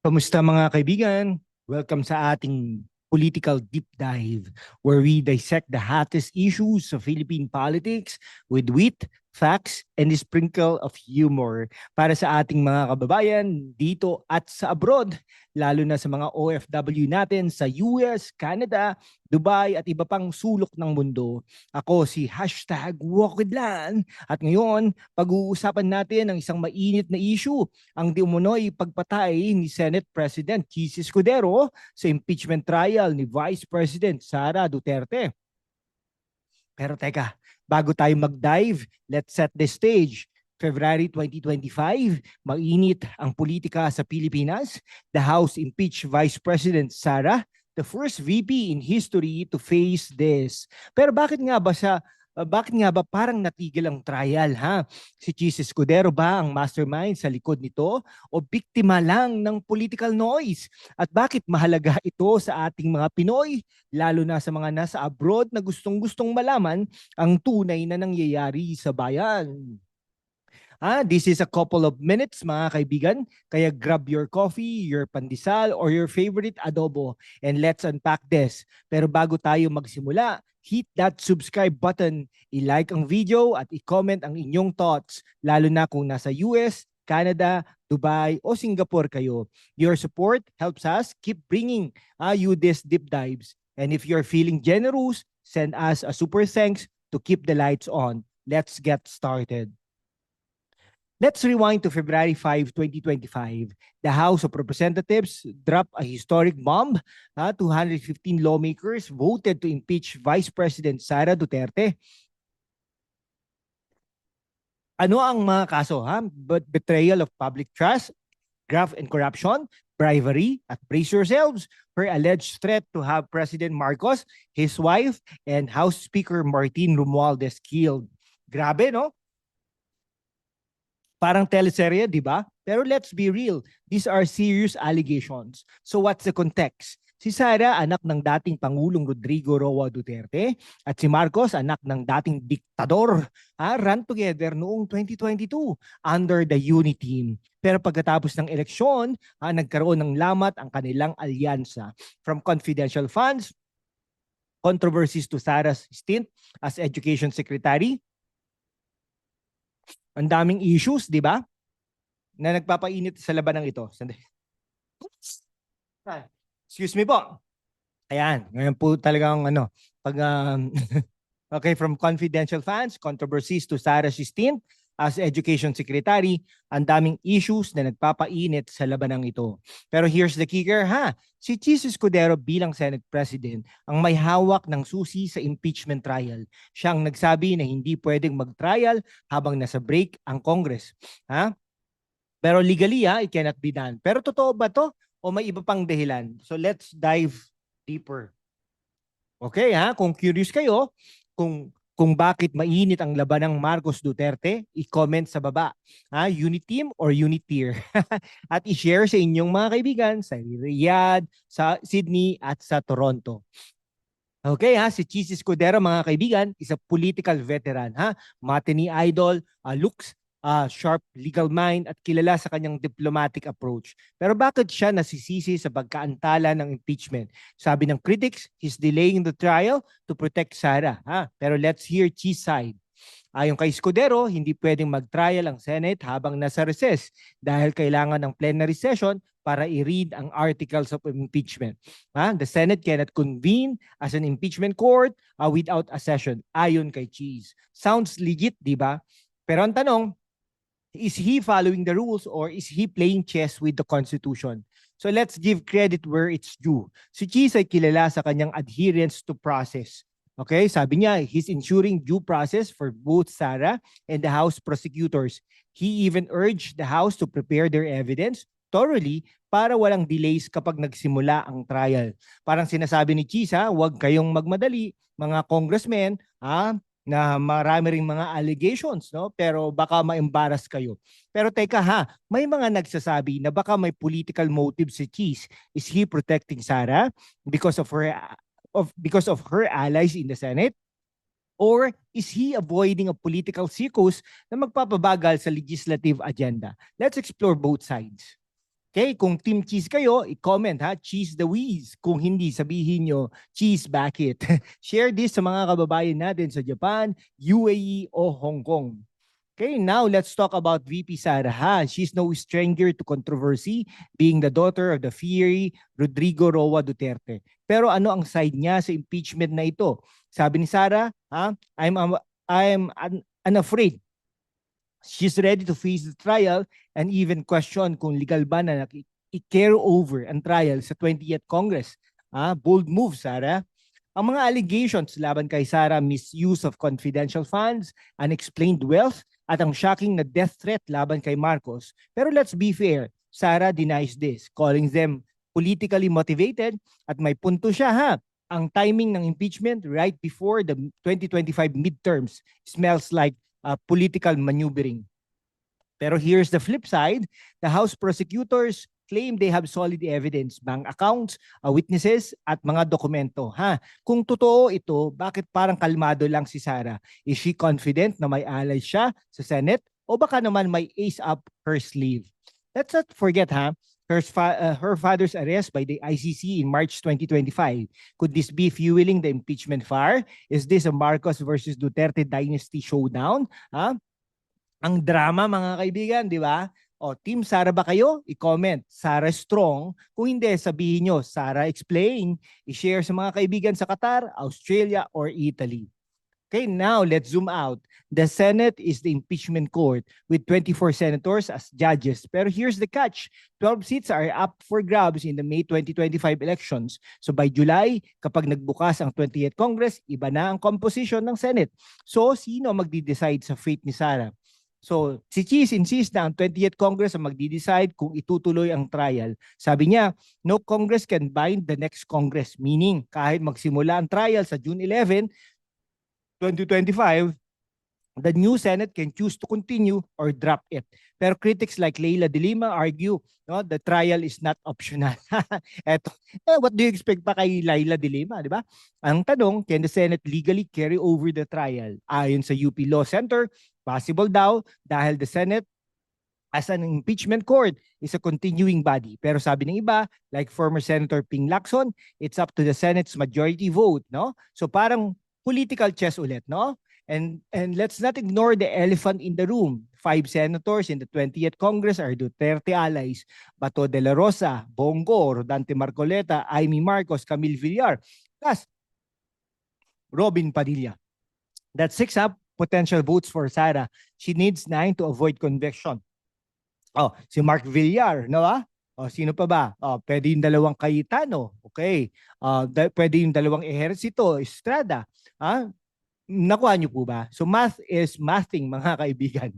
Kamusta mga kaibigan? Welcome sa ating political deep dive where we dissect the hottest issues of Philippine politics with wit, facts, and a sprinkle of humor para sa ating mga kababayan dito at sa abroad, lalo na sa mga OFW natin sa US, Canada, Dubai at iba pang sulok ng mundo. Ako si #WalkWithLan at ngayon pag-uusapan natin ang isang mainit na issue, ang di umunoy pagpatay ni Senate President Chis Escudero sa impeachment trial ni Vice President Sara Duterte. Pero teka, bago tayo mag-dive, let's set the stage. February 2025, mainit ang politika sa Pilipinas. The House impeached Vice President Sara, the first VP in history to face this. Pero bakit nga ba parang natigil ang trial, ha? Si Chis Escudero ba ang mastermind sa likod nito o biktima lang ng political noise? At bakit mahalaga ito sa ating mga Pinoy, lalo na sa mga nasa abroad na gustong-gustong malaman ang tunay na nangyayari sa bayan? This is a couple of minutes mga kaibigan, kaya grab your coffee, your pandesal, or your favorite adobo and let's unpack this. Pero bago tayo magsimula, hit that subscribe button, i-like ang video at i-comment ang inyong thoughts, lalo na kung nasa US, Canada, Dubai o Singapore kayo. Your support helps us keep bringing you these deep dives. And if you're feeling generous, send us a super thanks to keep the lights on. Let's get started. Let's rewind to February 5, 2025. The House of Representatives dropped a historic bomb. 215 lawmakers voted to impeach Vice President Sara Duterte. Ano ang mga kaso? Betrayal of public trust, graft and corruption, bribery, at brace yourselves, her alleged threat to have President Marcos, his wife, and House Speaker Martin Romualdez killed. Grabe, no? Parang teleserye, di ba? Pero let's be real, these are serious allegations. So what's the context? Si Sara, anak ng dating Pangulong Rodrigo Roa Duterte, at si Marcos, anak ng dating diktador, ran together noong 2022 under the UNI team. Pero pagkatapos ng eleksyon, nagkaroon ng lamat ang kanilang alyansa. From confidential funds, controversies to Sara's stint as Education Secretary, ang daming issues, di ba? Na nagpapainit sa labanang ito. Excuse me po. Ayan, ngayon po talagang okay, from confidential funds, controversies to Sara stint as Education Secretary, ang daming issues na nagpapainit sa labanang ito. Pero here's the kicker, si Chis Escudero bilang Senate President ang may hawak ng susi sa impeachment trial. Siya ang nagsabi na hindi pwedeng mag-trial habang nasa break ang Congress. Pero legally, it cannot be done. Pero totoo ba to o may iba pang dahilan? So let's dive deeper. Okay, kung curious kayo, kung bakit mainit ang labanang Marcos Duterte, i-comment sa baba. Unit team or unit tier? At i-share sa inyong mga kaibigan sa Riyadh, sa Sydney at sa Toronto. Okay, si Chis Escudero mga kaibigan, is a political veteran. Matini idol, looks, sharp legal mind at kilala sa kanyang diplomatic approach. Pero bakit siya nasisisi sa pagkaantala ng impeachment? Sabi ng critics, he's delaying the trial to protect Sara. Pero let's hear Chi's side. Ayon kay Escudero, hindi pwedeng mag-trial ang Senate habang nasa recess dahil kailangan ng plenary session para i-read ang articles of impeachment. The Senate cannot convene as an impeachment court without a session, ayon kay Chis. Sounds legit, di ba? Pero ang tanong, is he following the rules or is he playing chess with the Constitution? So let's give credit where it's due. Si Chis ay kilala sa kanyang adherence to process. Okay, sabi niya, he's ensuring due process for both Sara and the House prosecutors. He even urged the House to prepare their evidence thoroughly para walang delays kapag nagsimula ang trial. Parang sinasabi ni Chis, huwag kayong magmadali, mga congressmen, na marami ring mga allegations, no? Pero baka ma-embarrass kayo. Pero teka may mga nagsasabi na baka may political motive si Chis. Is he protecting Sara because of her allies in the Senate? Or is he avoiding a political circus na magpapabagal sa legislative agenda? Let's explore both sides. Okay, kung team cheese kayo, i-comment ha, cheese the whiz. Kung hindi, sabihin nyo, cheese back it. Share this sa mga kababayan natin sa Japan, UAE o Hong Kong. Okay, now let's talk about VP Sara. Ha, she's no stranger to controversy, being the daughter of the fiery Rodrigo Roa Duterte. Pero ano ang side niya sa impeachment na ito? Sabi ni Sara, ha, I'm unafraid. She's ready to face the trial and even question kung legal ba na i-carry over ang trial sa 20th Congress. Bold move, Sara. Ang mga allegations laban kay Sara, misuse of confidential funds, unexplained wealth, at ang shocking na death threat laban kay Marcos. Pero let's be fair, Sara denies this, calling them politically motivated, at may punto siya ha. Ang timing ng impeachment right before the 2025 midterms smells like political maneuvering. Pero here's the flip side. The House prosecutors claim they have solid evidence, bank accounts, witnesses, at mga dokumento. Kung totoo ito, bakit parang kalmado lang si Sara? Is she confident na may alay siya sa Senate? O baka naman may ace up her sleeve? Let's not forget, her father's arrest by the ICC in March 2025. Could this be fueling the impeachment fire? Is this a Marcos versus Duterte dynasty showdown? Ang drama, mga kaibigan, di ba? O, Team Sara ba kayo? I-comment. Sara strong. Kung hindi, sabihin nyo, Sara explain. I-share sa mga kaibigan sa Qatar, Australia, or Italy. Okay, now let's zoom out. The Senate is the impeachment court with 24 senators as judges. Pero here's the catch. 12 seats are up for grabs in the May 2025 elections. So by July, kapag nagbukas ang 20th Congress, iba na ang composition ng Senate. So sino magdi-decide sa fate ni Sara? So, si Cheese insists na ang 20th Congress ang magdi-decide kung itutuloy ang trial. Sabi niya, no Congress can bind the next Congress. Meaning, kahit magsimula ang trial sa June 11, 2025, the new Senate can choose to continue or drop it. Pero critics like Leila de Lima argue, no, the trial is not optional. Eto, what do you expect pa kay Leila de Lima, di ba? Ang tanong, can the Senate legally carry over the trial? Ayon sa UP Law Center, possible daw dahil the Senate as an impeachment court is a continuing body. Pero sabi ng iba, like former Senator Ping Lacson, it's up to the Senate's majority vote, no? So parang political chess ulit, no? And let's not ignore the elephant in the room. 5 senators in the 20th Congress are Duterte allies. Bato de la Rosa, Bongo, Rodante Marcoleta, Amy Marcos, Camille Villar, plus Robin Padilla. That's 6 potential votes for Sara. She needs 9 to avoid conviction. Oh, si Mark Villar, no ba? Oh, sino pa ba? Oh, pwede yung dalawang Cayetano. Okay. Pwede yung dalawang Ejercito, Estrada. Nakuha niyo po ba? So math is mathing, mga kaibigan.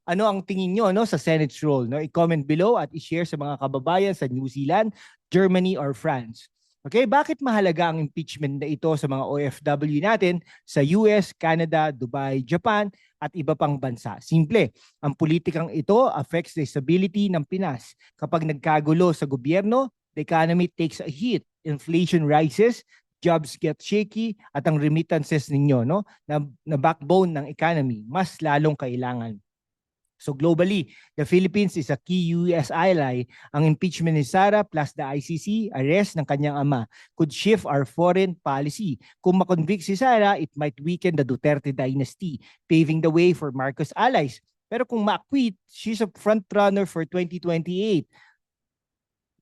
Ano ang tingin niyo, no, sa Senate's role? No? I-comment below at i-share sa mga kababayan sa New Zealand, Germany, or France. Okay, bakit mahalaga ang impeachment na ito sa mga OFW natin sa US, Canada, Dubai, Japan, at iba pang bansa? Simple, ang politikang ito affects the stability ng Pinas. Kapag nagkagulo sa gobyerno, the economy takes a hit, inflation rises, jobs get shaky, at ang remittances ninyo, no, na backbone ng economy, mas lalong kailangan. So globally, the Philippines is a key US ally. Ang impeachment ni Sara plus the ICC, arrest ng kanyang ama, could shift our foreign policy. Kung makonvict si Sara, it might weaken the Duterte dynasty, paving the way for Marcos allies. Pero kung ma-acquit, she's a front runner for 2028.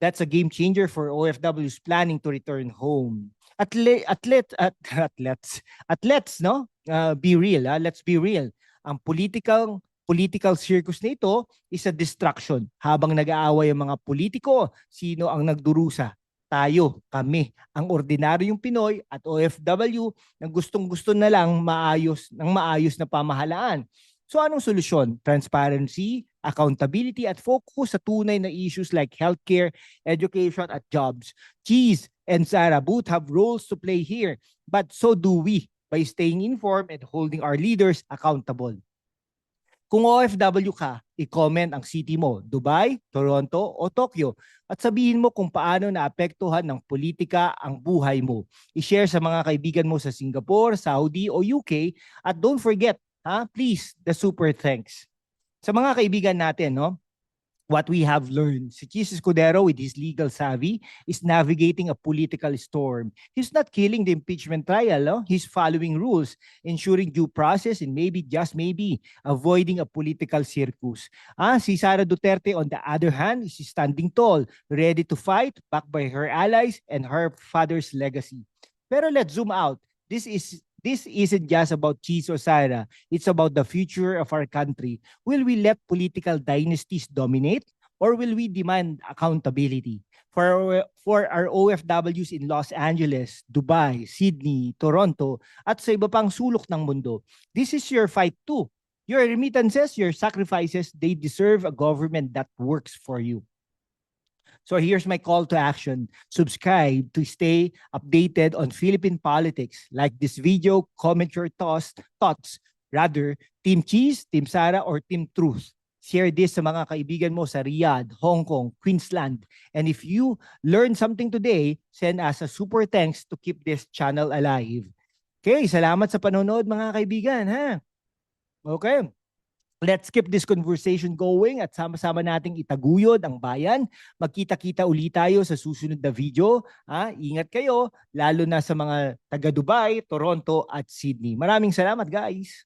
That's a game changer for OFWs planning to return home. Athletes, no? Be real, let's be real. Ang political circus na ito is a distraction. Habang nag-aaway ang mga politiko, sino ang nagdurusa? Tayo, kami, ang ordinaryong Pinoy at OFW na gustong-gusto na lang maayos na pamahalaan. So anong solusyon? Transparency, accountability, at focus sa tunay na issues like healthcare, education, at jobs. Cheese and Sara both have roles to play here, but so do we by staying informed and holding our leaders accountable. Kung OFW ka, i-comment ang city mo, Dubai, Toronto, o Tokyo, at sabihin mo kung paano naapektuhan ng politika ang buhay mo. I-share sa mga kaibigan mo sa Singapore, Saudi, o UK, at don't forget, please, the super thanks. Sa mga kaibigan natin, no, what we have learned. Si Chis Escudero, with his legal savvy, is navigating a political storm. He's not killing the impeachment trial. No? He's following rules, ensuring due process, and maybe, just maybe, avoiding a political circus. Si Sara Duterte, on the other hand, is standing tall, ready to fight, backed by her allies and her father's legacy. Pero let's zoom out. This isn't just about Cheese or Sara. It's about the future of our country. Will we let political dynasties dominate, or will we demand accountability? For our OFWs in Los Angeles, Dubai, Sydney, Toronto, at sa iba pang sulok ng mundo, this is your fight too. Your remittances, your sacrifices, they deserve a government that works for you. So here's my call to action. Subscribe to stay updated on Philippine politics. Like this video, comment your thoughts. Rather, Team Cheese, Team Sara, or Team Truth. Share this sa mga kaibigan mo sa Riyadh, Hong Kong, Queensland. And if you learned something today, send us a super thanks to keep this channel alive. Okay, salamat sa panonood mga kaibigan, ha? Okay. Let's keep this conversation going at sama-sama nating itaguyod ang bayan. Magkita-kita ulit tayo sa susunod na video. Ingat kayo, lalo na sa mga taga Dubai, Toronto at Sydney. Maraming salamat, guys.